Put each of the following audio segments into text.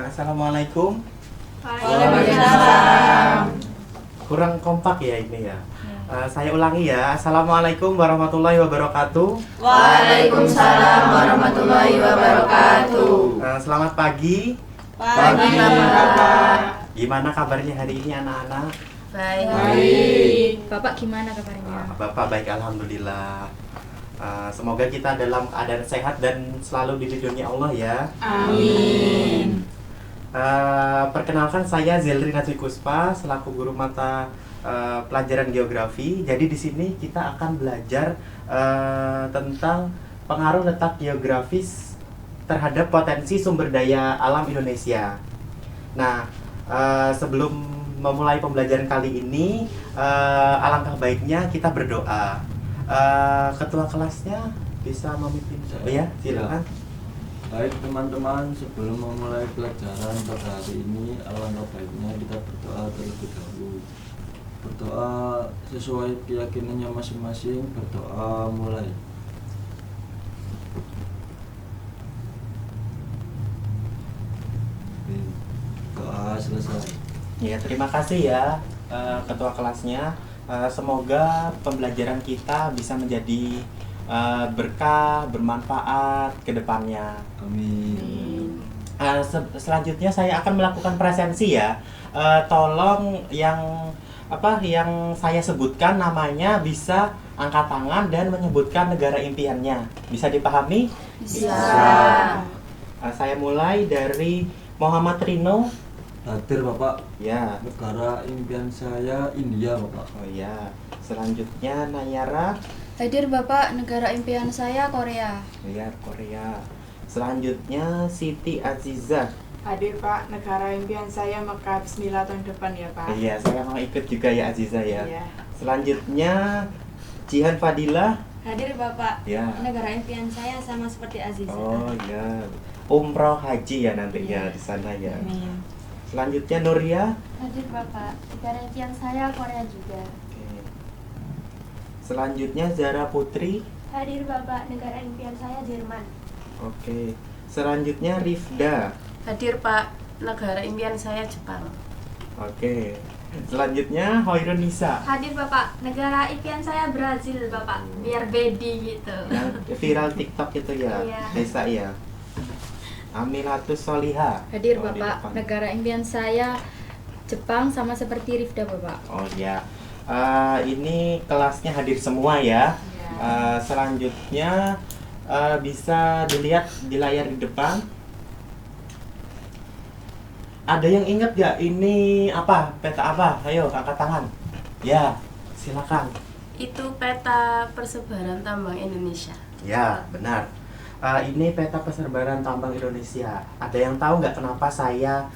Assalamualaikum. Waalaikumsalam. Kurang kompak ya ini ya. Saya ulangi ya. Assalamualaikum warahmatullahi wabarakatuh. Waalaikumsalam warahmatullahi wabarakatuh. Selamat pagi. Pagi Bapak. Gimana kabarnya hari ini anak-anak? Baik. Bapak gimana kabarnya? Bapak baik, alhamdulillah. Semoga kita dalam keadaan sehat dan selalu dilindungi Allah ya. Amin. Perkenalkan, saya Zelri Najwi Kuspa selaku guru mata pelajaran geografi. Jadi di sini kita akan belajar tentang pengaruh letak geografis terhadap potensi sumber daya alam Indonesia. Nah, sebelum memulai pembelajaran kali ini, alangkah baiknya kita berdoa. Ketua kelasnya bisa memimpin. Ya, silakan. Baik teman-teman, sebelum memulai pelajaran pada hari ini, alangkah baiknya kita berdoa terlebih dahulu. Berdoa sesuai keyakinannya masing-masing. Berdoa mulai. Doa selesai. Ya, terima kasih ya ketua kelasnya. Semoga pembelajaran kita bisa menjadi berkah, bermanfaat ke depannya. Amin. Selanjutnya saya akan melakukan presensi ya. Tolong yang saya sebutkan namanya bisa angkat tangan dan menyebutkan negara impiannya. Bisa dipahami? Bisa. Saya mulai dari Muhammad Rino. Hadir Bapak. Ya. Negara impian saya India Bapak. Oh ya. Selanjutnya Nayara. Hadir Bapak, negara impian saya Korea. Ya, Korea. Selanjutnya Siti Azizah. Hadir Pak, negara impian saya Mekah Bismillah tahun depan ya Pak. Iya, saya mau ikut juga ya Azizah ya. Iya. Selanjutnya Jihan Fadilah. Hadir Bapak, Ya. negara impian saya sama seperti Aziza. Oh ya. Umroh haji ya nantinya di sana ya. Amin. Selanjutnya Nuria. Hadir Bapak, negara impian saya Korea juga. Oke. Selanjutnya Zara Putri. Hadir Bapak, negara impian saya Jerman. Oke. Selanjutnya Rifda. Hadir Pak, negara impian saya Jepang. Oke. Selanjutnya Hoirun Nisa. Hadir Bapak, negara impian saya Brazil Bapak, biar baby gitu. Yang viral TikTok itu ya. Iya. Desa ya. Amilatus Soliha. Hadir Oh, di Bapak, depan. negara impian saya Jepang sama seperti Rifda Bapak. Oh ya. Ini kelasnya hadir semua ya. Selanjutnya bisa dilihat di layar di depan. Ada yang ingat gak ini apa? Peta apa? Ayo angkat tangan. Ya, silakan. Itu peta persebaran tambang Indonesia. Ya, benar. Ini peta persebaran tambang Indonesia. Ada yang tahu nggak kenapa saya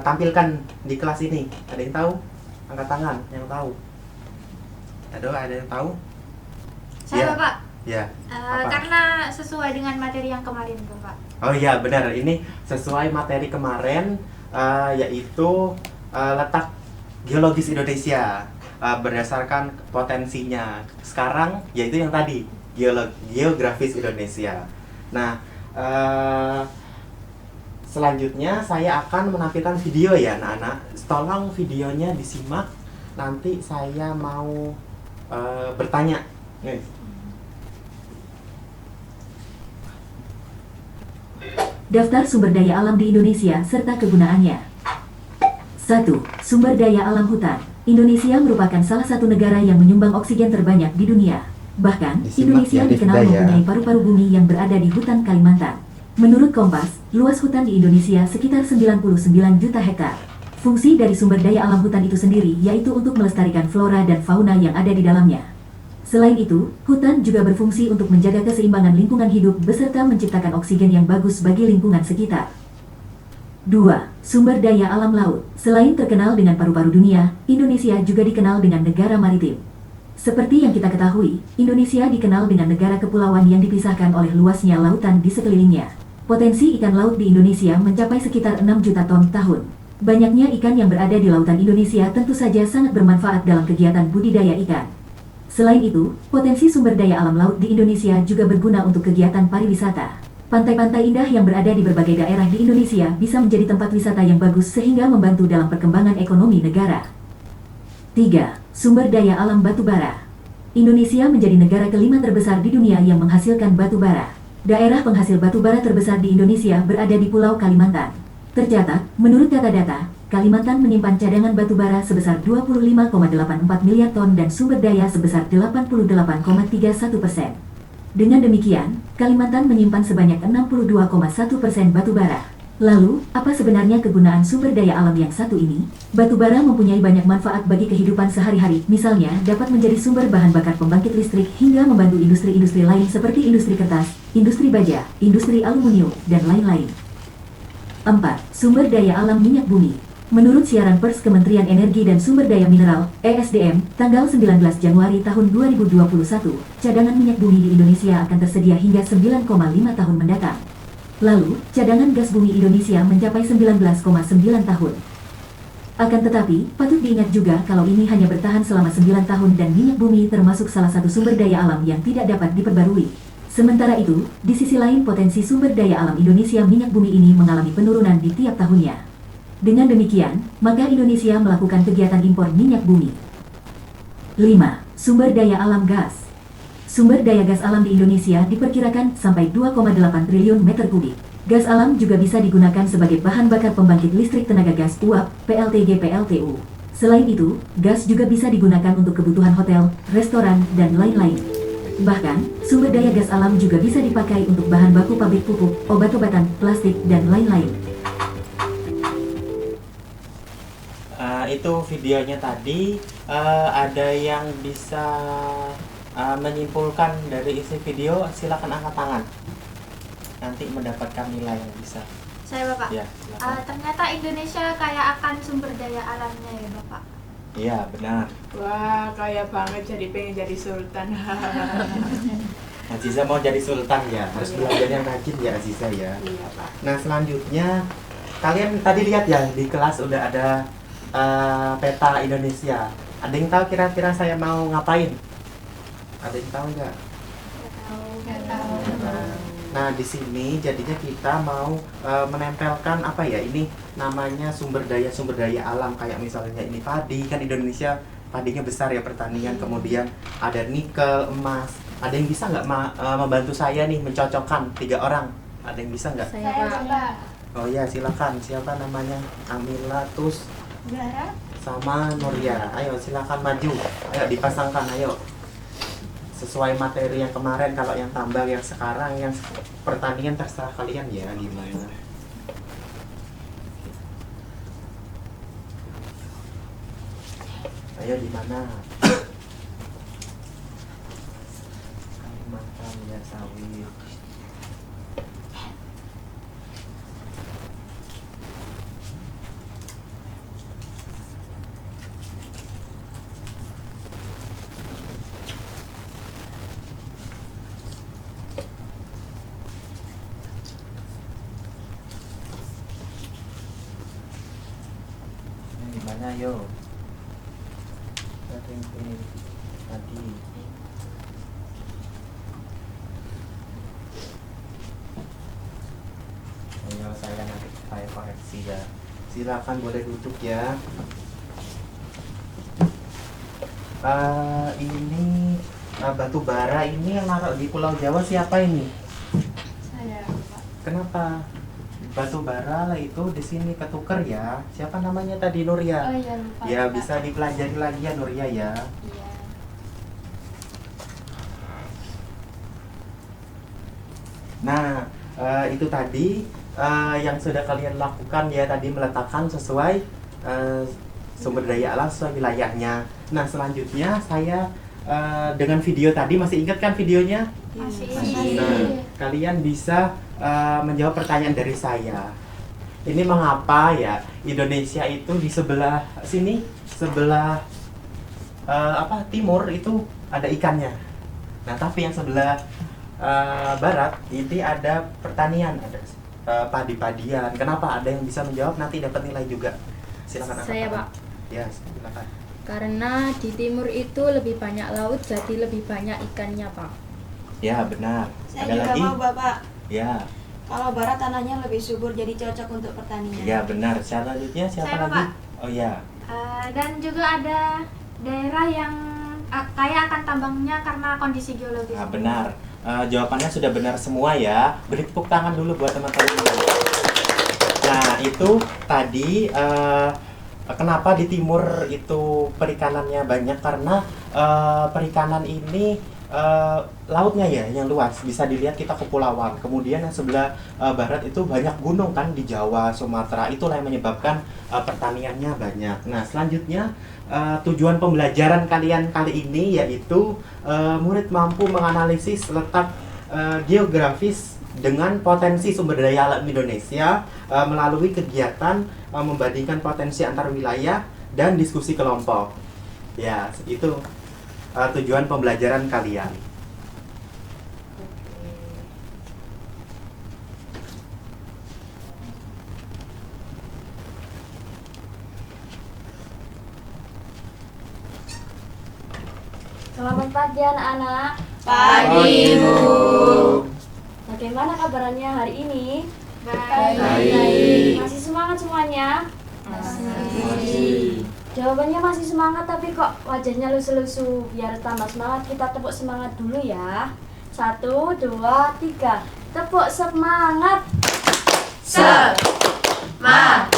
tampilkan di kelas ini? Ada yang tahu? Angkat tangan yang tahu. Ada yang tahu? Saya Ya. Bapak, Ya. Apa? karena sesuai dengan materi yang kemarin Bapak. Oh iya benar, ini sesuai materi kemarin, yaitu letak geologis Indonesia berdasarkan potensinya. Sekarang yaitu yang tadi geografis Indonesia. Nah, selanjutnya saya akan menampilkan video ya anak-anak. Tolong videonya disimak. Nanti saya mau bertanya. Nih. Daftar sumber daya alam di Indonesia serta kegunaannya. 1. Sumber daya alam hutan. Indonesia merupakan salah satu negara yang menyumbang oksigen terbanyak di dunia. Bahkan, Disimak Indonesia ya, dikenal Rifda ya. mempunyai paru-paru bumi yang berada di hutan Kalimantan. Menurut Kompas, luas hutan di Indonesia sekitar 99 juta hektar. Fungsi dari sumber daya alam hutan itu sendiri yaitu untuk melestarikan flora dan fauna yang ada di dalamnya. Selain itu, hutan juga berfungsi untuk menjaga keseimbangan lingkungan hidup beserta menciptakan oksigen yang bagus bagi lingkungan sekitar. 2. Sumber daya alam laut. Selain terkenal dengan paru-paru dunia, Indonesia juga dikenal dengan negara maritim. Seperti yang kita ketahui, Indonesia dikenal dengan negara kepulauan yang dipisahkan oleh luasnya lautan di sekelilingnya. Potensi ikan laut di Indonesia mencapai sekitar 6 juta ton tahun. Banyaknya ikan yang berada di lautan Indonesia tentu saja sangat bermanfaat dalam kegiatan budidaya ikan. Selain itu, potensi sumber daya alam laut di Indonesia juga berguna untuk kegiatan pariwisata. Pantai-pantai indah yang berada di berbagai daerah di Indonesia bisa menjadi tempat wisata yang bagus sehingga membantu dalam perkembangan ekonomi negara. 3. Sumber daya alam batu bara. Indonesia menjadi negara kelima terbesar di dunia yang menghasilkan batu bara. Daerah penghasil batu bara terbesar di Indonesia berada di Pulau Kalimantan. Tercatat, menurut data-data, Kalimantan menyimpan cadangan batu bara sebesar 25,84 miliar ton dan sumber daya sebesar 88,31%. Dengan demikian, Kalimantan menyimpan sebanyak 62,1% batu bara. Lalu, apa sebenarnya kegunaan sumber daya alam yang satu ini? Batu bara mempunyai banyak manfaat bagi kehidupan sehari-hari, misalnya dapat menjadi sumber bahan bakar pembangkit listrik hingga membantu industri-industri lain seperti industri kertas, industri baja, industri aluminium, dan lain-lain. 4. Sumber daya alam minyak bumi. Menurut siaran pers Kementerian Energi dan Sumber Daya Mineral, ESDM, tanggal 19 Januari tahun 2021, cadangan minyak bumi di Indonesia akan tersedia hingga 9,5 tahun mendatang. Lalu, cadangan gas bumi Indonesia mencapai 19,9 tahun. Akan tetapi, patut diingat juga kalau ini hanya bertahan selama 9 tahun dan minyak bumi termasuk salah satu sumber daya alam yang tidak dapat diperbarui. Sementara itu, di sisi lain potensi sumber daya alam Indonesia minyak bumi ini mengalami penurunan di tiap tahunnya. Dengan demikian, maka Indonesia melakukan kegiatan impor minyak bumi. 5. Sumber daya alam gas. Sumber daya gas alam di Indonesia diperkirakan sampai 2,8 triliun meter kubik. Gas alam juga bisa digunakan sebagai bahan bakar pembangkit listrik tenaga gas uap, PLTG/PLTU. Selain itu, gas juga bisa digunakan untuk kebutuhan hotel, restoran, dan lain-lain. Bahkan, sumber daya gas alam juga bisa dipakai untuk bahan baku pabrik pupuk, obat-obatan, plastik, dan lain-lain. Itu videonya tadi. Ada yang bisa menyimpulkan dari isi video, silakan angkat tangan. Nanti mendapatkan nilai yang bisa. Saya Bapak. Ya, silakan. Ternyata Indonesia kaya akan sumber daya alamnya ya Bapak. Iya, benar. Wah, kaya banget jadi pengen jadi sultan. Aziza mau jadi sultan ya, harus belajar yang rajin ya Aziza ya. Iya, Pak. Nah, selanjutnya kalian tadi lihat ya di kelas udah ada peta Indonesia. Ada yang tahu kira-kira saya mau ngapain? Ada yang tahu nggak? Nggak tahu. Nah, di sini jadinya kita mau menempelkan apa ya? Ini namanya sumber daya alam, kayak misalnya ini padi, kan Indonesia padinya besar ya pertanian, kemudian ada nikel, emas. Ada yang bisa nggak membantu saya nih mencocokkan 3 orang? Ada yang bisa nggak? Saya Bapak. Oh ya, silakan. Siapa namanya? Amila, Tus, Zara. sama Nuria. Ayo silakan maju. Ayo dipasangkan, ayo. Sesuai materi yang kemarin, kalau yang tambang yang sekarang, yang pertanian terserah kalian ya gimana. Ayo di mana? Kalimantan ya, sawit. Gimana yo? Ini tadi. Ayo saya nanti saya koreksi ya. Silakan boleh duduk ya. Ini batu bara ini yang naruh di Pulau Jawa siapa ini? Saya Bapak. Kenapa? Batu bara lah itu di sini ketuker ya. Siapa namanya tadi? Nuria. Oh iya lupa. Ya, Bapak. bisa dipelajari lagi ya Nuria ya. Iya. Nah, itu tadi yang sudah kalian lakukan ya, tadi meletakkan sesuai sumber daya alam sesuai wilayahnya. Nah, selanjutnya saya dengan video tadi, masih ingat kan videonya? Masih. Nah, kalian bisa menjawab pertanyaan dari saya. Ini mengapa ya Indonesia itu di sebelah sini, sebelah timur itu ada ikannya. Nah, tapi yang sebelah barat ini ada pertanian, ada padi-padian. Kenapa? Ada yang bisa menjawab, nanti dapat nilai juga. Silakan angkat Saya, tangan. Pak. Ya, silakan. Karena di timur itu lebih banyak laut, jadi lebih banyak ikannya, Pak. Ya, benar. Saya Ada juga lagi? mau, Bapak. Ya. Kalau barat tanahnya lebih subur, jadi cocok untuk pertanian. Iya benar. Selanjutnya siapa Saya, lagi? Pak. Oh ya. Dan juga ada daerah yang kaya akan tambangnya karena kondisi geologis. Nah, benar. Jawabannya sudah benar semua ya. Beri tepuk tangan dulu buat teman-teman. Nah, itu tadi kenapa di timur itu perikanannya banyak, karena perikanan ini lautnya ya yang luas, bisa dilihat kita kepulauan. Kemudian yang sebelah barat itu banyak gunung kan, di Jawa, Sumatera, itulah yang menyebabkan pertaniannya banyak. Nah, selanjutnya tujuan pembelajaran kalian kali ini yaitu murid mampu menganalisis letak geografis dengan potensi sumber daya alam Indonesia melalui kegiatan membandingkan potensi antar wilayah dan diskusi kelompok. Ya, itu tujuan pembelajaran kalian. Selamat pagi anak-anak. Pagi, Bu. Bagaimana kabarnya hari ini? Baik. Masih semangat semuanya? Masih. Jawabannya masih semangat tapi kok wajahnya lusu-lusu. Biar tambah semangat kita tepuk semangat dulu ya. 1, 2, 3. Tepuk semangat. Semangat.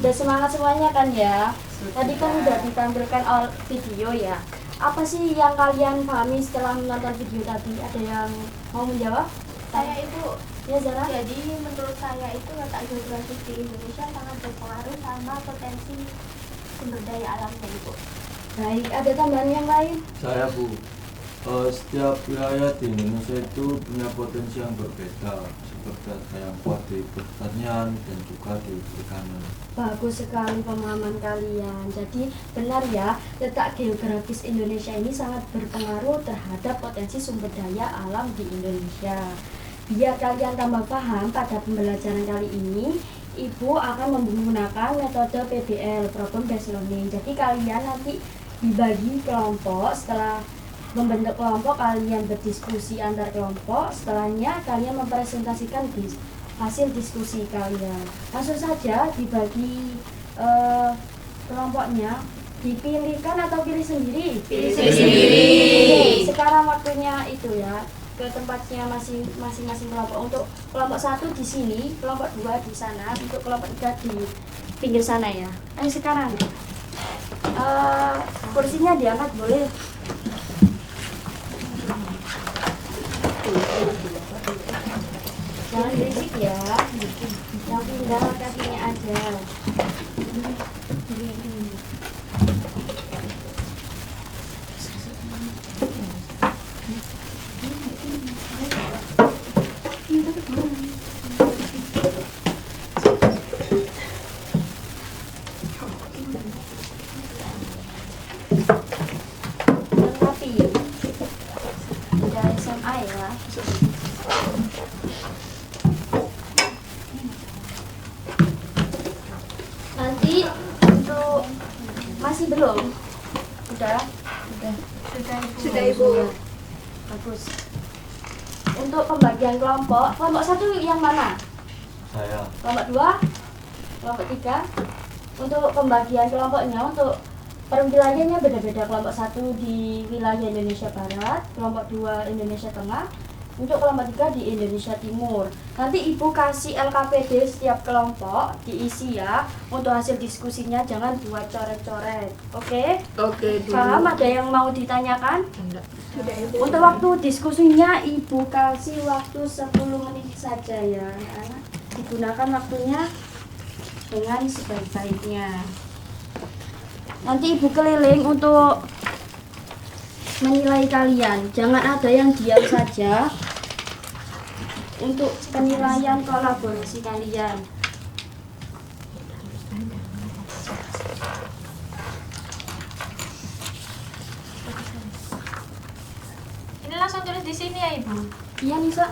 Udah semangat semuanya kan ya? Tadi kan udah ditampilkan video ya. Apa sih yang kalian pahami setelah menonton video tadi? Ada yang mau menjawab? Saya Ibu, Ya Zara? jadi menurut saya itu letak geografis di Indonesia sangat berpengaruh sama potensi sumber daya alamnya Ibu. Baik, ada tambahan yang lain? Saya Bu, setiap wilayah di Indonesia itu punya potensi yang berbeda, seperti ada yang kuat di pertanian dan juga di perikanan. Bagus sekali pemahaman kalian. Jadi benar ya, letak geografis Indonesia ini sangat berpengaruh terhadap potensi sumber daya alam di Indonesia. Biar kalian tambah paham pada pembelajaran kali ini, Ibu akan menggunakan metode PBL, Problem Based Learning. Jadi kalian nanti dibagi kelompok. Setelah membentuk kelompok, kalian berdiskusi antar kelompok. Setelahnya kalian mempresentasikan hasil diskusi kalian. Langsung saja dibagi kelompoknya. Dipilihkan atau pilih sendiri? Pilih sendiri. Oke, sekarang waktunya itu ya, ke tempatnya masing-masing kelompok. Untuk kelompok 1 di sini, kelompok 2 di sana, untuk kelompok 3 di pinggir sana ya. Ayo sekarang kursinya diangkat boleh. Jangan berisik ya, yang pindah kakinya aja. Rapi, udah SMA ya. Nanti untuk masih belum? Udah. Sudah Ibu. Bagus. Untuk pembagian kelompok 1 yang mana? Saya. Kelompok 2, kelompok 3. Untuk pembagian kelompoknya, untuk perwilayahnya beda-beda. Kelompok 1 di wilayah Indonesia Barat, kelompok 2 Indonesia Tengah, untuk kelompok 3 di Indonesia Timur. Nanti Ibu kasih LKPD setiap kelompok, diisi ya. Untuk hasil diskusinya jangan buat coret-coret. Oke? Oke, Paham? Ada yang mau ditanyakan? Sudah Ibu. Untuk waktu diskusinya Ibu kasih waktu 10 menit saja ya anak-anak. Digunakan waktunya dengan sebaik-baiknya. Nanti Ibu keliling untuk menilai kalian. Jangan ada yang diam saja untuk penilaian kolaborasi kalian. Ini langsung tulis di sini ya Ibu. Iya Nisa?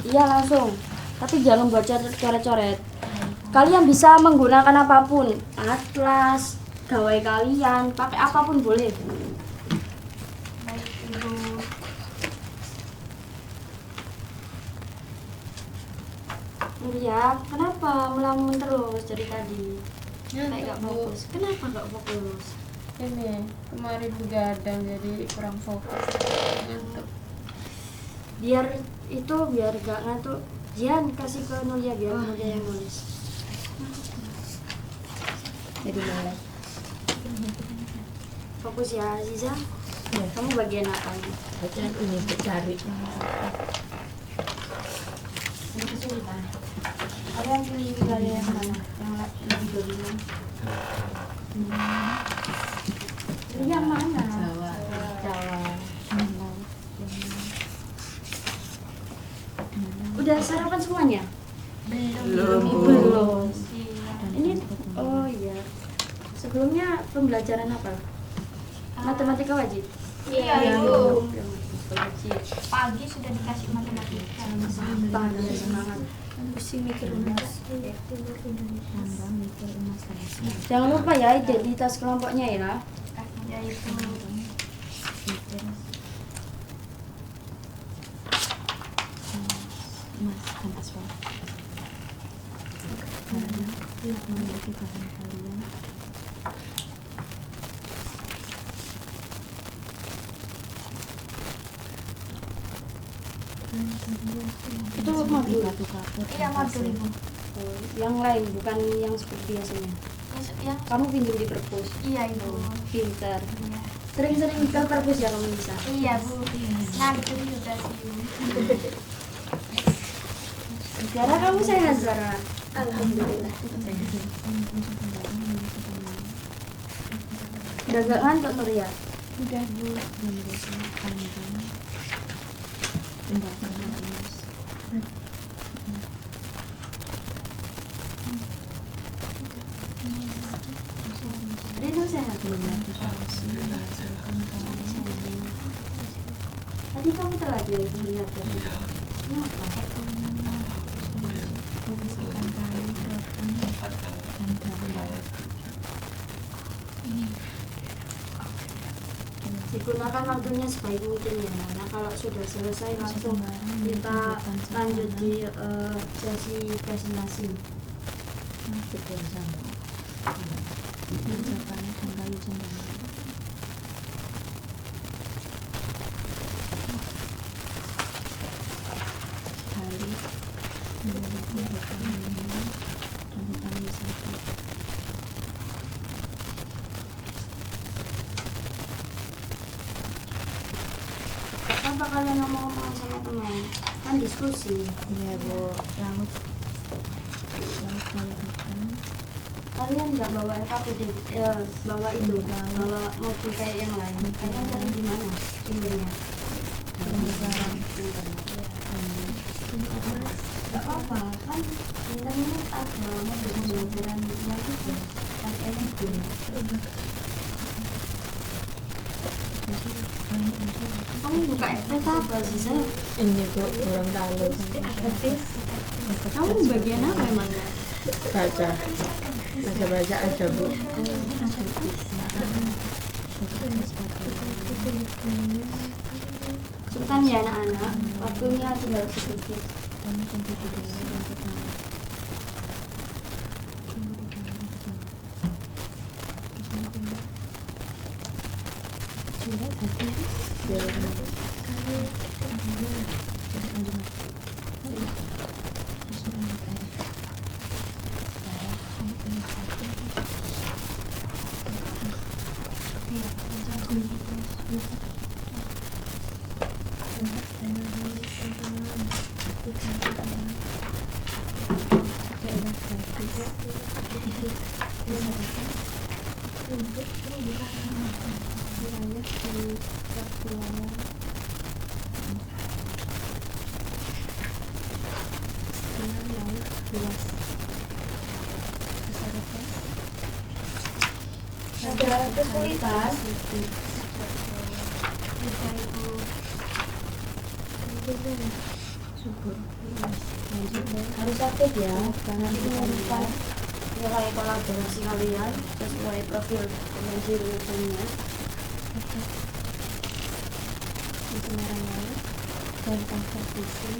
Iya langsung. Tapi jangan buat coret-coret. Kalian bisa menggunakan apapun, atlas, gawai kalian, pakai apapun boleh. Nuria, kenapa melamun terus dari tadi? Kayak Ngantuk, gak Bu. fokus. Kenapa gak fokus? Ini kemarin begadang jadi kurang fokus. Ngantuk. Biar gak ngantuk. Jian kasih ke Nuria biar Nuria yang nulis. Jadi mulai. Fokus ya Aziza. Ya. Kamu bagian apa nih? Bagian ini cari. Ini kesulitan. Kalian pilih wilayah yang mana? Yang lebih dominan. Yang mana? Jawa. Udah sarapan semuanya? Belum. Ini oh iya. Sebelumnya pembelajaran apa? Matematika wajib. Iya, Ibu. Wajib. Pagi sudah dikasih matematika. Pagi semangat. Pusing mikir unas. Jangan lupa ya identitas kelompoknya ya. Ya itu. Itu modul. Iya, modul Ibu. Yang lain bukan yang seperti biasanya. Yang Kamu pinjam di perpus. iya Ibu. Pinter. Iya. Sering-sering ke perpus ya kamu bisa. Iya Bu. Nah itu juga sih Bu. Zara kamu sehat Zara. Alhamdulillah. Udah gak ngantuk Nuria? Udah Bu. Rino sehat. Tadi kamu telat ya melihat ya? Kenapa? Digunakan waktunya sebaik mungkin ya. Nah kalau sudah selesai langsung kita lanjut di sesi presentasi. Apa kalian ngomong-ngomong sama teman? Kan diskusi. Iya Bu. Kalian nggak bawa LKPD, bawa itu, bawa mobil kayak yang lain. Kalian cari di mana sumbernya? Gak apa-apa, kan internet ada modul pembelajaran yang itu kan energi. Kamu buka FTP apa sih saya? Ini Bu, kurang tahu. Kamu bagian apa emangnya? Baca aja Bu. Sultan ya anak-anak, waktunya tinggal sedikit. Ada kesulitan. Harus aktif ya, jangan lupa nilai kolaborasi kalian sesuai profil potensi lulusannya. Dan kompetisi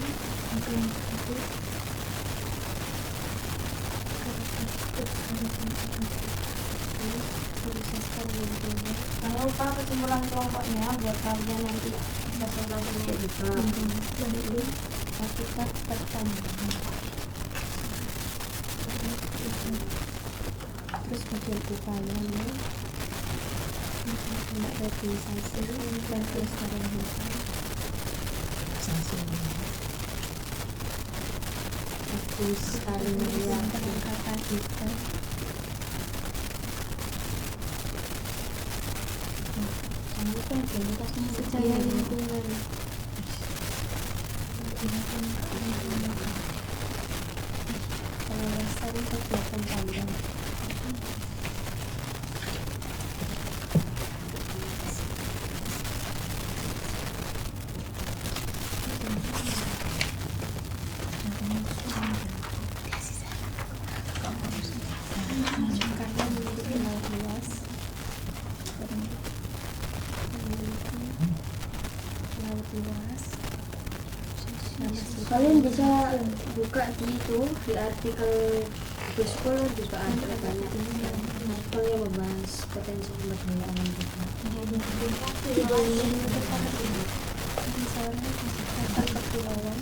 Jangan lupa kesimpulan kelompoknya buat kalian nanti presentasinya juga. Hakikat pertanian. Terus bagian upayanya untuk revitalisasi dan pelestarian hutan. Fokus karya peningkatan hutan. Secara lingkungan. Pengawasan kegiatan tambang. Karena memiliki laut luas, Kalian bisa buka di itu di artikel Google juga ada banyak artikel yang membahas potensi sumber daya alam kita. misalnya kesehatan kepulauan,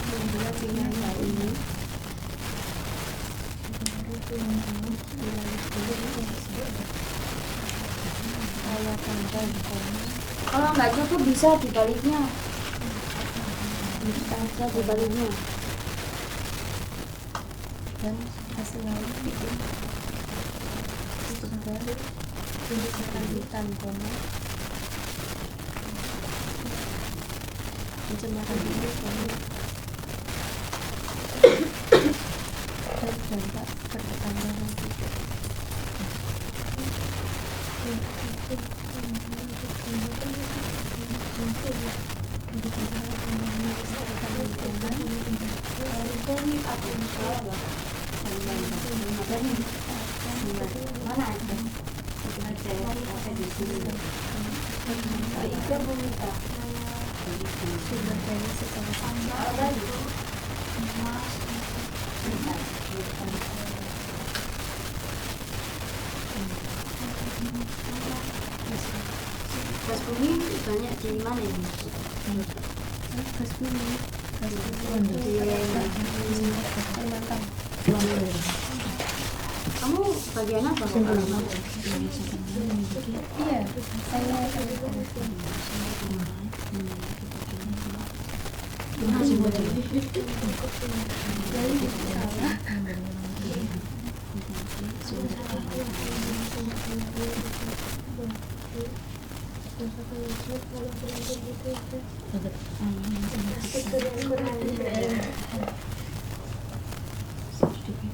membuat wilayah ini Kalau nggak cukup bisa dibaliknya. Bisa dibaliknya. dan hasil laut itu sumber pembukaan hutan koma, pencemaran lingkungan dan dampak pertambangan itu. Mana ada? Ada di sini. Itu bonita. Sumber daya secara Ada itu. Gas bumi banyak di mana ini? gas bumi, Di Kalimantan. Kamu bagian apa? Iya, saya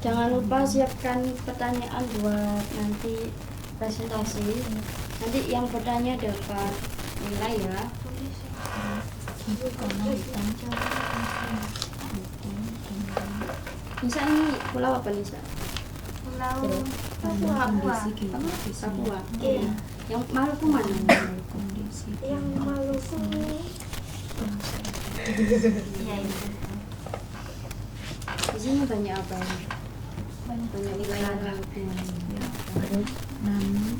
Jangan lupa siapkan pertanyaan buat nanti presentasi. Nanti yang bertanya dapat nilai ya. Nisa ini pulau apa Nisa? Pulau Papua. Papua. Iya. Yang Maluku mana? Yang Maluku. Iya itu. Di sini banyak apa ya? Banyak ikan. harus namun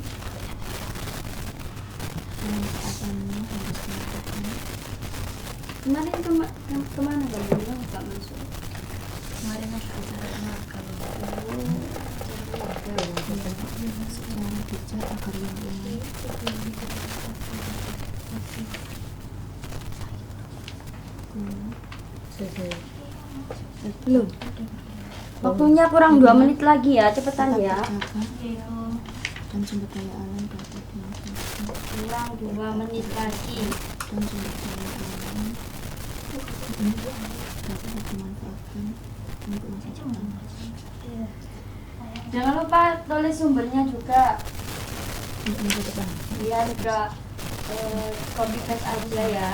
penempataannya harus dilakukan. Kemarin kemana kamu? Nggak masuk. Kemarin ada acara makan secara bijak agar lingkungan Belum. Waktunya kurang 2 menit lagi ya, cepetan ya. dan sumber daya alam dapat dimanfaatkan Kurang 2 menit lagi. dan sumber daya alam dapat dimanfaatkan untuk masa depan. Jangan lupa tulis sumbernya juga. Untuk masa depan. Biar gak copy paste aja ya.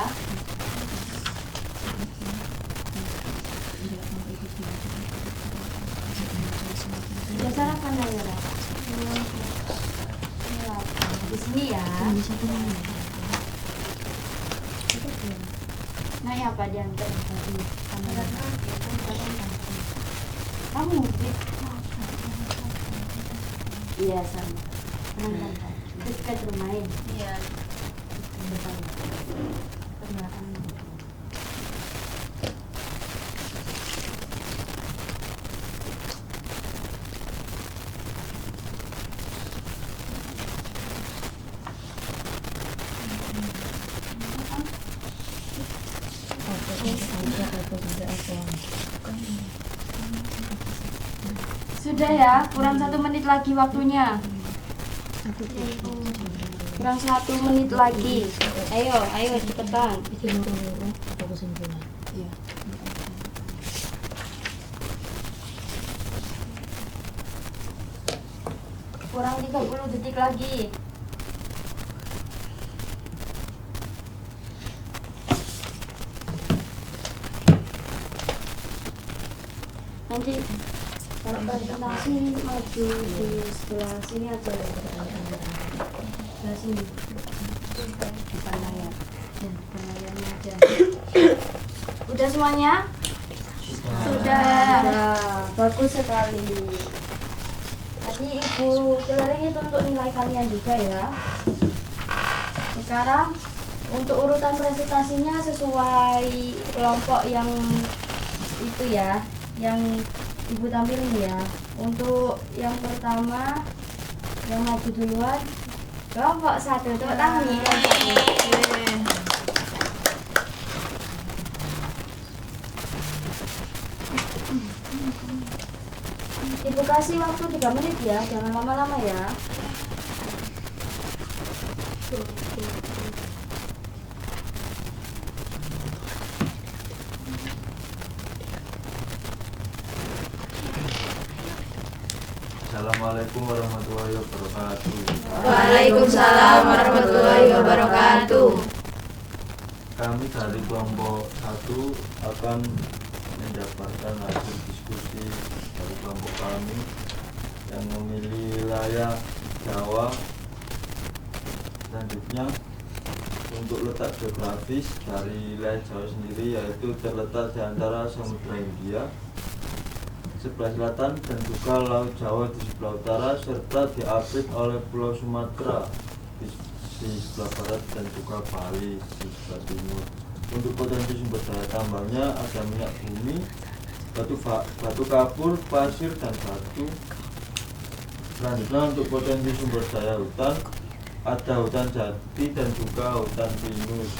Sudah sarapan ya, Yara? Di sini ya. Bisa kemana? Naik apa diantar tadi? Kamu mungkin? Iya sama. Terus kita bermain. Iya. Sudah ya, kurang 1 menit lagi waktunya. Kurang 1 menit lagi. Ayo cepetan. Kurang 30 detik lagi. Nanti kalau presentasi maju di sebelah sini aja, sebelah sini depan layar, depan layarnya aja. Udah semuanya? Sudah. Bagus sekali. Tadi Ibu Celering itu untuk nilai kalian juga ya. Sekarang untuk urutan presentasinya sesuai kelompok yang itu ya, yang Ibu tampilin ya. Untuk yang pertama yang maju duluan kelompok 1, tepuk tangan nih. Ibu kasih waktu 3 menit ya, jangan lama-lama ya. Assalamualaikum warahmatullahi wabarakatuh. Waalaikumsalam warahmatullahi wabarakatuh. Kami dari kelompok 1 akan mendapatkan hasil diskusi dari kelompok kami yang memilih wilayah Jawa. Selanjutnya untuk letak geografis dari wilayah Jawa sendiri, yaitu terletak di antara Samudra Hindia sebelah selatan dan juga Laut Jawa di sebelah utara, serta diapit oleh Pulau Sumatera di sebelah barat dan juga Bali di sebelah timur. Untuk potensi sumber daya tambangnya ada minyak bumi, batu kapur, pasir, dan batu. Selanjutnya untuk potensi sumber daya hutan ada hutan jati dan juga hutan pinus.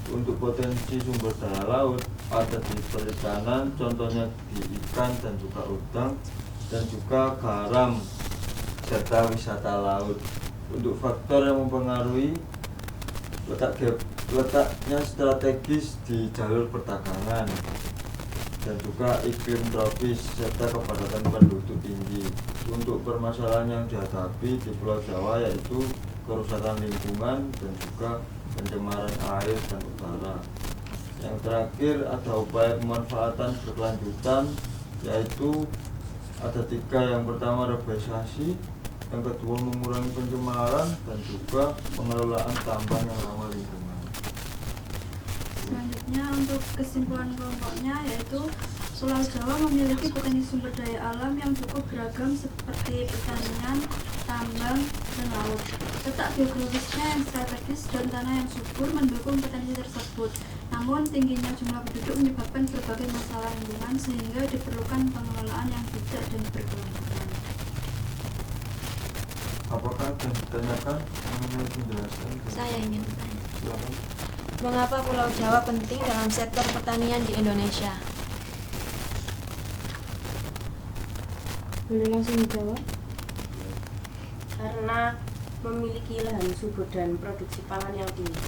Untuk potensi sumber daya laut ada di perikanan, contohnya di ikan dan juga udang, dan juga garam serta wisata laut. Untuk faktor yang mempengaruhi letaknya strategis di jalur perdagangan dan juga iklim tropis serta kepadatan penduduk tinggi. Untuk permasalahan yang dihadapi di Pulau Jawa yaitu kerusakan lingkungan dan juga pencemaran air dan udara. Yang terakhir ada upaya pemanfaatan berkelanjutan, yaitu ada 3. Yang pertama reboisasi, yang kedua mengurangi pencemaran, dan juga pengelolaan tambang yang ramah lingkungan. Selanjutnya untuk kesimpulan kelompoknya yaitu Pulau Jawa memiliki potensi sumber daya alam yang cukup beragam seperti pertanian, tambang, dan laut. Letak geografisnya yang strategis dan tanah yang subur mendukung potensi tersebut. Namun tingginya jumlah penduduk menyebabkan berbagai masalah lingkungan sehingga diperlukan pengelolaan yang bijak dan berkelanjutan. Apakah ada yang ditanyakan mengenai penjelasan? Saya ingin bertanya. Silakan. Mengapa Pulau Jawa penting dalam sektor pertanian di Indonesia? Boleh langsung dijawab? Karena memiliki lahan subur dan produksi pangan yang tinggi.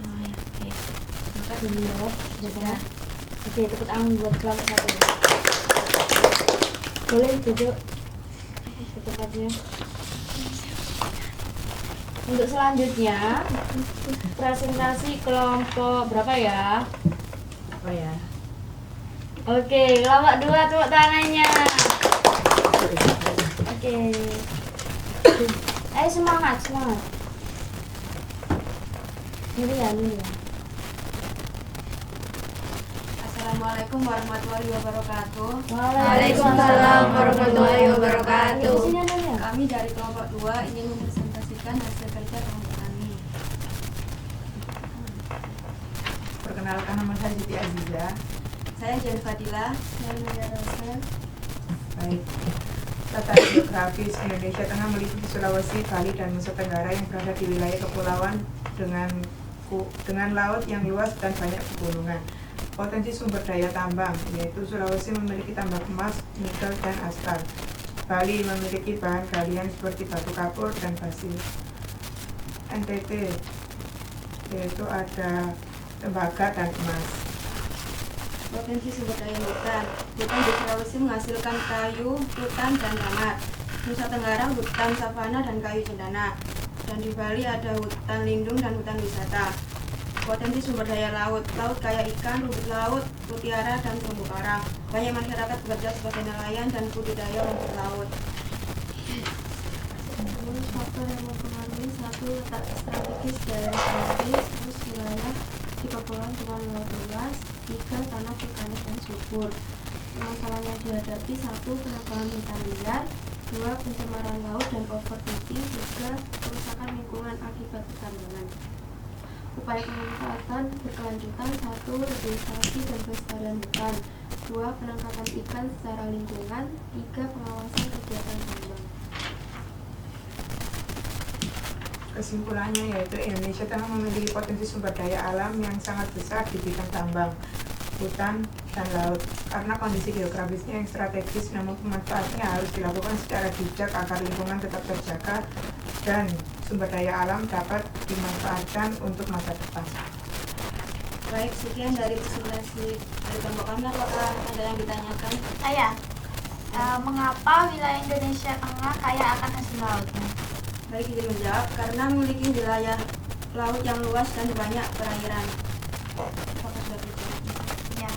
Oh ya, oke. Maka dijawab sudah. Oke, tepuk tangan buat kelompok 1. Boleh duduk secepatnya. Untuk selanjutnya presentasi kelompok berapa ya? Apa ya? Oke, kelompok 2 tepuk tangannya. Oke. Ayo semangat. Ini ya. Assalamualaikum warahmatullahi wabarakatuh. Waalaikumsalam warahmatullahi wabarakatuh. Kami dari kelompok 2 ingin mempresentasikan hasil kerja kelompok kami. Perkenalkan, nama saya Siti Aziza. Saya Jan Fadila. Saya Maria Rosa. Baik. Tata geografis Indonesia Tengah meliputi Sulawesi, Bali, dan Nusa Tenggara yang berada di wilayah kepulauan dengan laut yang luas dan banyak pegunungan. Potensi sumber daya tambang, yaitu Sulawesi memiliki tambang emas, nikel, dan aspal. Bali memiliki bahan galian seperti batu kapur dan pasir. NTT, yaitu ada tembaga dan emas. Potensi sumber daya hutan. Hutan di Sulawesi menghasilkan kayu, hutan, dan rambat. Nusa Tenggara hutan savana dan kayu cendana. Dan di Bali ada hutan lindung dan hutan wisata. Potensi sumber daya laut. Laut kaya ikan, rumput laut, mutiara, dan terumbu karang. Banyak masyarakat bekerja sebagai nelayan dan budidaya rumput laut. Faktor yang mempengaruhi: 1. Letak strategis daerah geografis, terus wilayah di kepulauan dengan laut luas. 3. Tanah vulkanik dan subur. Permasalahan yang dihadapi: 1. Penambangan hutan liar. 2. Pencemaran laut dan overfishing. 3. Kerusakan lingkungan akibat pertambangan. Upaya pemanfaatan berkelanjutan: 1. Revitalisasi dan pelestarian hutan. 2. Penangkapan ikan secara lingkungan. 3. Pengawasan kegiatan tambang. Kesimpulannya yaitu Indonesia Tengah memiliki potensi sumber daya alam yang sangat besar di bidang tambang, hutan, dan laut. Karena kondisi geografisnya yang strategis, namun pemanfaatannya harus dilakukan secara bijak agar lingkungan tetap terjaga dan sumber daya alam dapat dimanfaatkan untuk masa depan. Baik, sekian dari presentasi dari kelompok kami. Apakah ada yang ditanyakan? Saya, mengapa wilayah Indonesia Tengah kaya akan hasil lautnya? Baik, izin menjawab. Karena memiliki wilayah laut yang luas dan banyak perairan. Apakah sudah dijawab? Ya.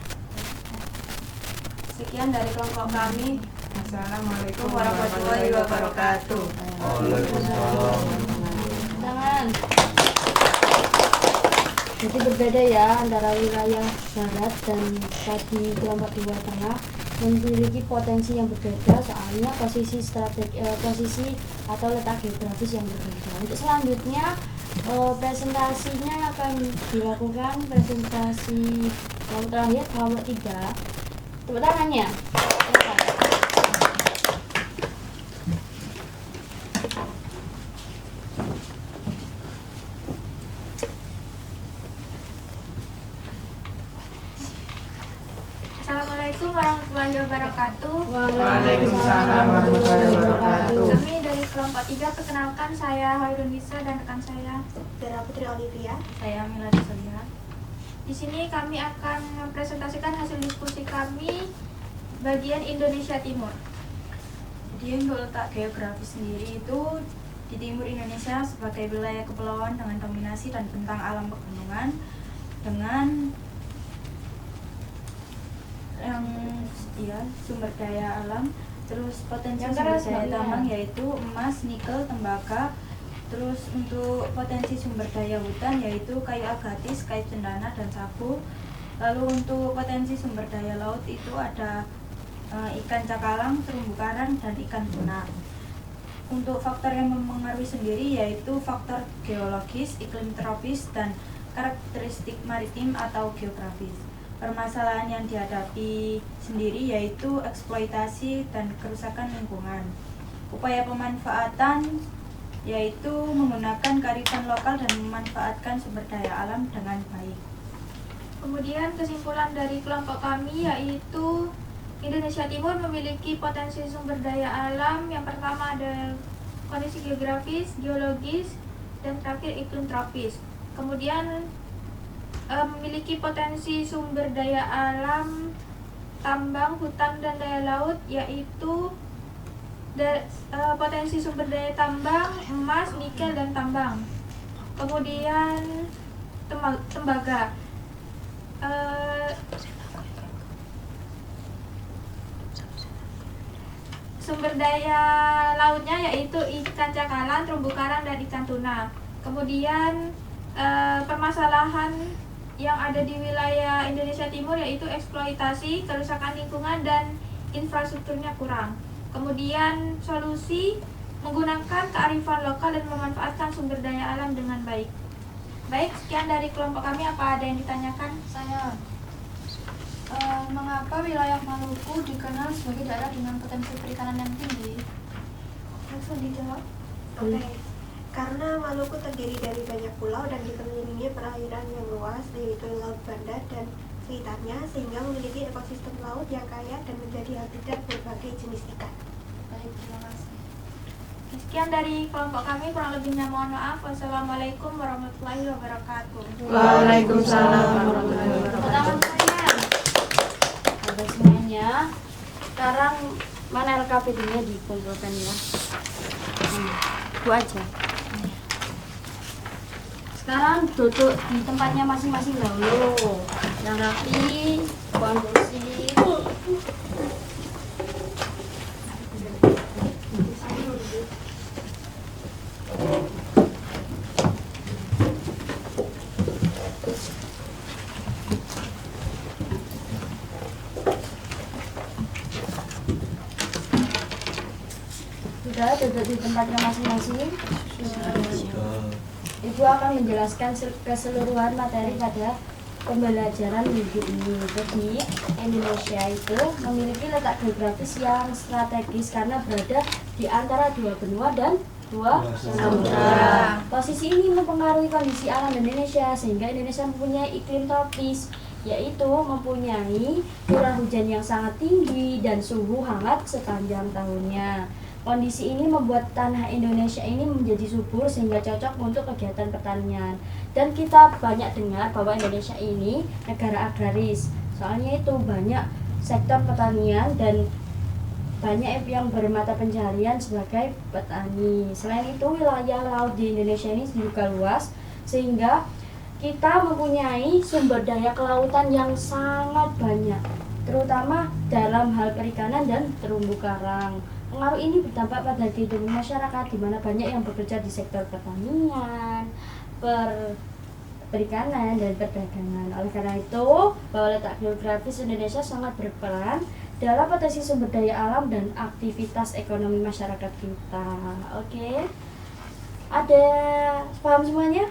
Sekian dari kelompok kami. Assalamualaikum warahmatullahi wabarakatuh. Waalaikumsalam. Tangan. Jadi berbeda ya antara wilayah barat dan tadi kelompok 2 tengah memiliki potensi yang berbeda soalnya posisi atau letak geografis yang berbeda. Untuk selanjutnya presentasinya akan dilakukan presentasi kelompok terakhir kelompok 3. Tepuk tangannya. Assalamualaikum warahmatullahi wabarakatuh. Waalaikumsalam warahmatullahi wabarakatuh. Kami dari kelompok 3, perkenalkan saya Hairun Nisa dan rekan saya Dara Putri Olivia. Saya Miladi Solia. Di sini kami akan mempresentasikan hasil diskusi kami bagian Indonesia Timur. Jadi untuk letak geografis sendiri itu di timur Indonesia sebagai wilayah kepulauan dengan dominasi dan bentang alam pegunungan dengan sumber daya alam, terus potensi sumber daya tambang yaitu emas, nikel, tembaga. Terus untuk potensi sumber daya hutan yaitu kayu agatis, kayu cendana, dan sagu. Lalu untuk potensi sumber daya laut itu ada ikan cakalang, terumbu karang, dan ikan tuna. Untuk faktor yang mempengaruhi sendiri yaitu faktor geologis, iklim tropis, dan karakteristik maritim atau geografis. Permasalahan yang dihadapi sendiri yaitu eksploitasi dan kerusakan lingkungan. Upaya pemanfaatan yaitu menggunakan kearifan lokal dan memanfaatkan sumber daya alam dengan baik. Kemudian kesimpulan dari kelompok kami yaitu Indonesia Timur memiliki potensi sumber daya alam. Yang pertama ada kondisi geografis, geologis, dan terakhir iklim tropis. Kemudian memiliki potensi sumber daya alam, tambang, hutan, dan daya laut, yaitu potensi sumber daya tambang, emas, nikel, dan tambang. Kemudian tembaga. Sumber daya lautnya yaitu ikan cakalang, terumbu karang, dan ikan tuna. Kemudian permasalahan yang ada di wilayah Indonesia Timur, yaitu eksploitasi, kerusakan lingkungan, dan infrastrukturnya kurang. Kemudian solusi menggunakan kearifan lokal dan memanfaatkan sumber daya alam dengan baik. Baik, sekian dari kelompok kami. Apa ada yang ditanyakan? Saya, mengapa wilayah Maluku dikenal sebagai daerah dengan potensi perikanan yang tinggi? Langsung dijawab. Oke. Karena Maluku terdiri dari banyak pulau dan dikelilingi perairan yang luas, yaitu Laut Banda dan sekitarnya, sehingga memiliki ekosistem laut yang kaya dan menjadi habitat berbagai jenis ikan. Baik, terima kasih. Sekian dari kelompok kami, kurang lebihnya mohon maaf. Wassalamualaikum warahmatullahi wabarakatuh. Waalaikumsalam warahmatullahi wabarakatuh. Ada semuanya. Sekarang mana LKPD-nya dikumpulkan ya? Itu aja. Sekarang duduk di tempatnya masing-masing dahulu. Yang rapi, buang kursi. Sudah duduk di tempatnya masing-masing. Ibu akan menjelaskan keseluruhan materi pada pembelajaran minggu ini. Jadi, Indonesia itu memiliki letak geografis yang strategis karena berada di antara dua benua dan dua samudra. Posisi ini mempengaruhi kondisi alam Indonesia sehingga Indonesia mempunyai iklim tropis, yaitu mempunyai curah hujan yang sangat tinggi dan suhu hangat sepanjang tahunnya. Kondisi ini membuat tanah Indonesia ini menjadi subur sehingga cocok untuk kegiatan pertanian. Dan kita banyak dengar bahwa Indonesia ini negara agraris. Soalnya itu banyak sektor pertanian dan banyak yang bermata pencaharian sebagai petani. Selain itu, wilayah laut di Indonesia ini juga luas sehingga kita mempunyai sumber daya kelautan yang sangat banyak, terutama dalam hal perikanan dan terumbu karang. Pengaruh ini berdampak pada kehidupan masyarakat di mana banyak yang bekerja di sektor pertanian, perikanan, dan perdagangan. Oleh karena itu, bahwa letak geografis Indonesia sangat berperan dalam potensi sumber daya alam dan aktivitas ekonomi masyarakat kita. Oke. Ada paham semuanya?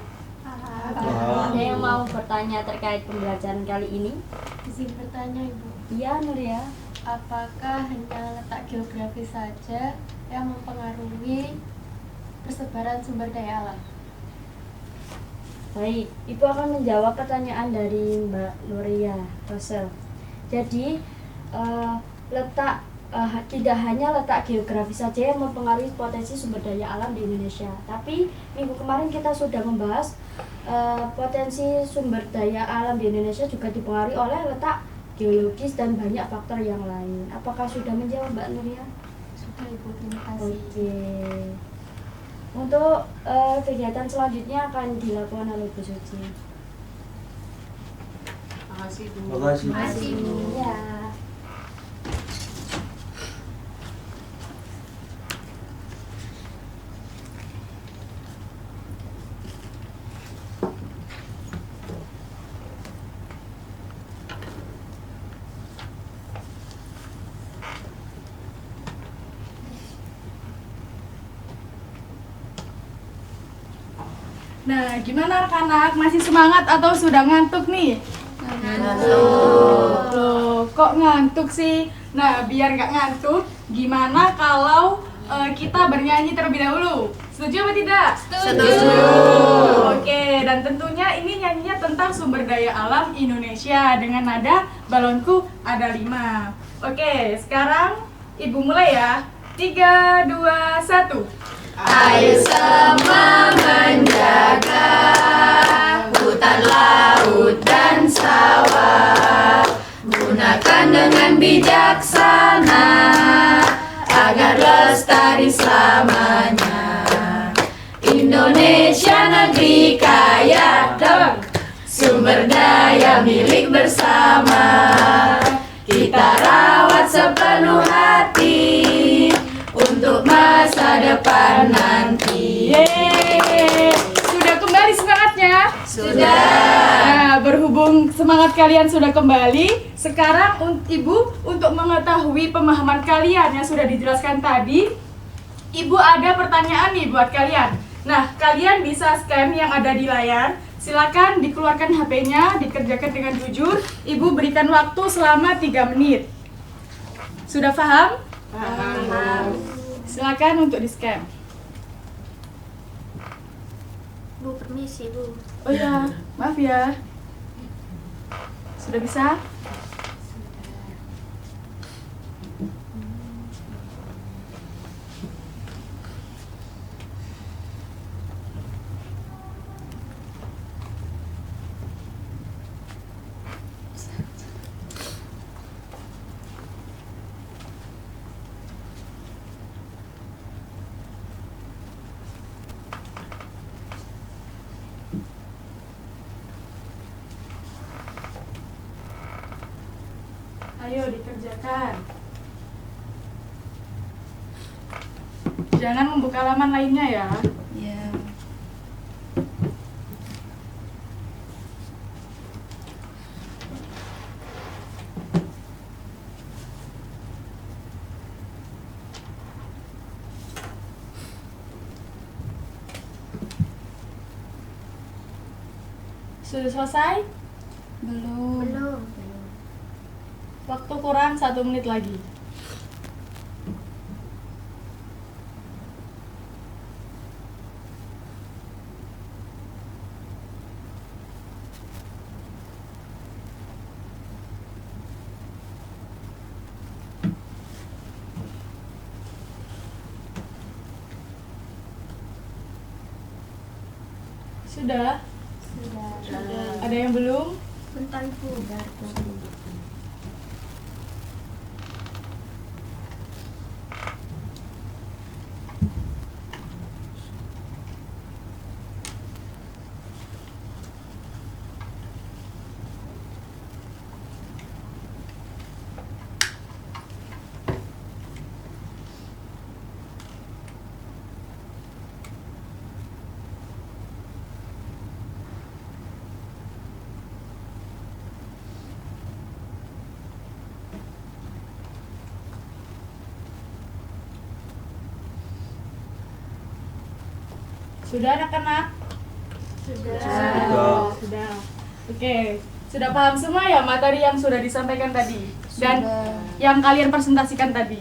Ada yang mau bertanya terkait pembelajaran kali ini? Izin bertanya, Ibu. Iya, Nuria. Apakah hanya letak geografis saja yang mempengaruhi persebaran sumber daya alam? Baik, Ibu akan menjawab pertanyaan dari Mbak Nuria Rosel. Jadi, tidak hanya letak geografis saja yang mempengaruhi potensi sumber daya alam di Indonesia, tapi minggu kemarin kita sudah membahas potensi sumber daya alam di Indonesia juga dipengaruhi oleh letak geologis dan banyak faktor yang lain. Apakah sudah menjawab, Mbak Nuria? Sudah, Ibu, terima kasih. Oke. Untuk kegiatan selanjutnya akan dilakukan oleh Bu Suci. Makasih, Bu. Makasih, Bu. Ya. Nah, gimana anak-anak? Masih semangat atau sudah ngantuk nih? Ngantuk. Loh, kok ngantuk sih? Nah, biar nggak ngantuk, gimana kalau kita bernyanyi terlebih dahulu? Setuju apa tidak? Setuju. Oke, dan tentunya ini nyanyinya tentang sumber daya alam Indonesia dengan nada balonku ada 5. Oke, sekarang Ibu mulai ya. 3, 2, 1. Ayo semua menjaga hutan, laut, dan sawah. Gunakan dengan bijaksana agar lestari selamanya. Indonesia negeri kaya, sumber daya milik bersama. Kita rawat sepenuh hati untuk masa depan nanti. Yeay. Sudah kembali semangatnya? Sudah. Nah, berhubung semangat kalian sudah kembali. Sekarang Ibu untuk mengetahui pemahaman kalian yang sudah dijelaskan tadi, Ibu ada pertanyaan nih buat kalian. Nah, kalian bisa scan yang ada di layar. Silakan dikeluarkan HP-nya, dikerjakan dengan jujur. Ibu berikan waktu selama 3 menit. Sudah paham? Paham. Silakan untuk di-scan. Bu, permisi Bu. Oh ya, maaf ya. Sudah bisa? Ayo dikerjakan. Jangan membuka halaman lainnya ya. Ya. Sudah selesai? Belum. Waktu kurang 1 menit lagi. Sudah? Sudah. Ada yang belum? Bentar Bu. Sudah anak-anak? Sudah. Sudah. Oke, sudah paham semua ya materi yang sudah disampaikan tadi dan yang kalian presentasikan tadi.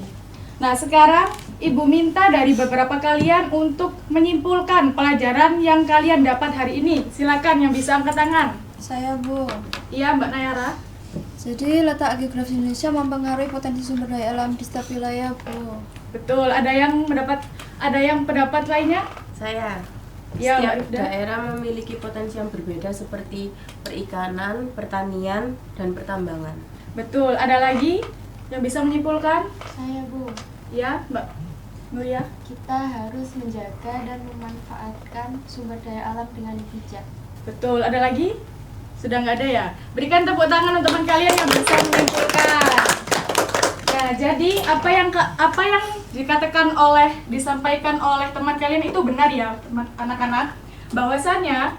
Nah, sekarang Ibu minta dari beberapa kalian untuk menyimpulkan pelajaran yang kalian dapat hari ini. Silakan yang bisa angkat tangan. Saya Bu. Iya, Mbak Nayara. Jadi letak geografis Indonesia mempengaruhi potensi sumber daya alam di setiap wilayah, Bu. Betul. Ada yang pendapat lainnya? Saya. Ya, Setiap Mbak Rifda. daerah memiliki potensi yang berbeda seperti perikanan, pertanian, dan pertambangan. Betul. Ada lagi yang bisa menyimpulkan? Saya Bu, Ya, Mbak Nuria. kita harus menjaga dan memanfaatkan sumber daya alam dengan bijak. Betul. Ada lagi? Sudah nggak ada ya? Berikan tepuk tangan untuk teman kalian yang bisa menyimpulkan. Nah, jadi apa yang disampaikan oleh teman kalian itu benar ya, teman anak-anak, bahwasannya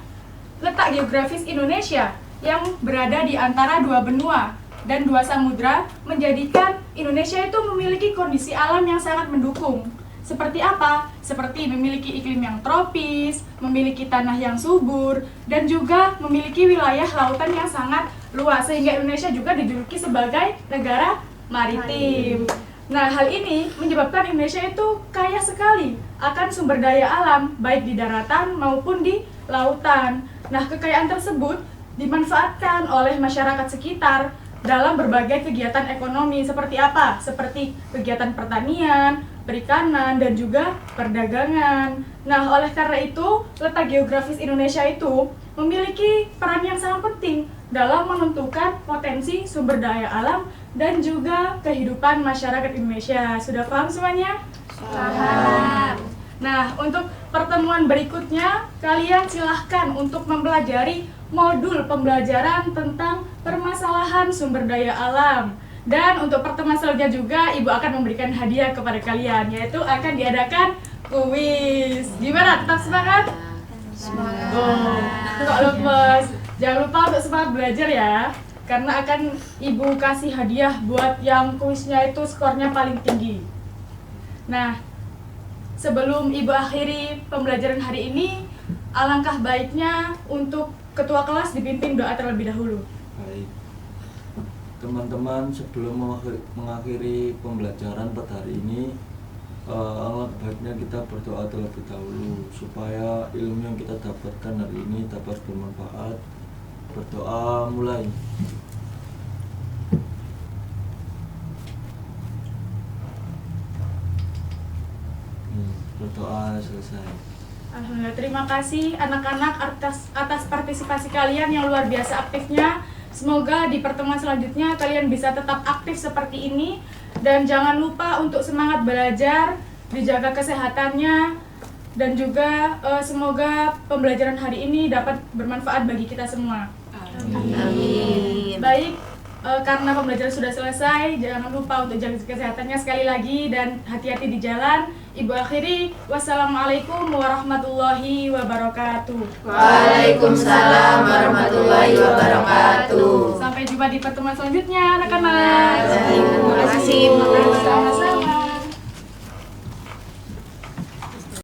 letak geografis Indonesia yang berada di antara 2 benua dan 2 samudra menjadikan Indonesia itu memiliki kondisi alam yang sangat mendukung. Seperti apa? Seperti memiliki iklim yang tropis, memiliki tanah yang subur, dan juga memiliki wilayah lautan yang sangat luas, sehingga Indonesia juga dijuluki sebagai negara maritim. Nah, hal ini menyebabkan Indonesia itu kaya sekali akan sumber daya alam, baik di daratan maupun di lautan. Nah, kekayaan tersebut dimanfaatkan oleh masyarakat sekitar dalam berbagai kegiatan ekonomi. Seperti apa? Seperti kegiatan pertanian, perikanan, dan juga perdagangan. Nah, oleh karena itu, letak geografis Indonesia itu memiliki peran yang sangat penting dalam menentukan potensi sumber daya alam dan juga kehidupan masyarakat Indonesia. Sudah paham semuanya? Paham. Nah, untuk pertemuan berikutnya, kalian silahkan untuk mempelajari modul pembelajaran tentang permasalahan sumber daya alam. Dan untuk pertemuan selanjutnya juga, Ibu akan memberikan hadiah kepada kalian, yaitu akan diadakan kuis. Gimana? Tetap semangat? Semangat. Oh, kok lemes? Jangan lupa untuk semangat belajar ya, karena akan Ibu kasih hadiah buat yang kuisnya itu skornya paling tinggi. Nah, sebelum Ibu akhiri pembelajaran hari ini, alangkah baiknya untuk ketua kelas dipimpin doa terlebih dahulu. Baik. Teman-teman, sebelum mengakhiri pembelajaran pada hari ini, alangkah baiknya kita berdoa terlebih dahulu supaya ilmu yang kita dapatkan hari ini dapat bermanfaat. Berdoa mulai. Berdoa selesai. Alhamdulillah, terima kasih anak-anak atas partisipasi kalian yang luar biasa aktifnya. Semoga di pertemuan selanjutnya kalian bisa tetap aktif seperti ini. Dan jangan lupa untuk semangat belajar, dijaga kesehatannya, dan juga semoga pembelajaran hari ini dapat bermanfaat bagi kita semua. Amin. Baik, karena pembelajaran sudah selesai, jangan lupa untuk jaga kesehatannya sekali lagi dan hati-hati di jalan. Ibu akhiri, wassalamualaikum warahmatullahi wabarakatuh. Waalaikumsalam warahmatullahi wabarakatuh. Sampai jumpa di pertemuan selanjutnya, anak-anak. Terima kasih. Sama-sama.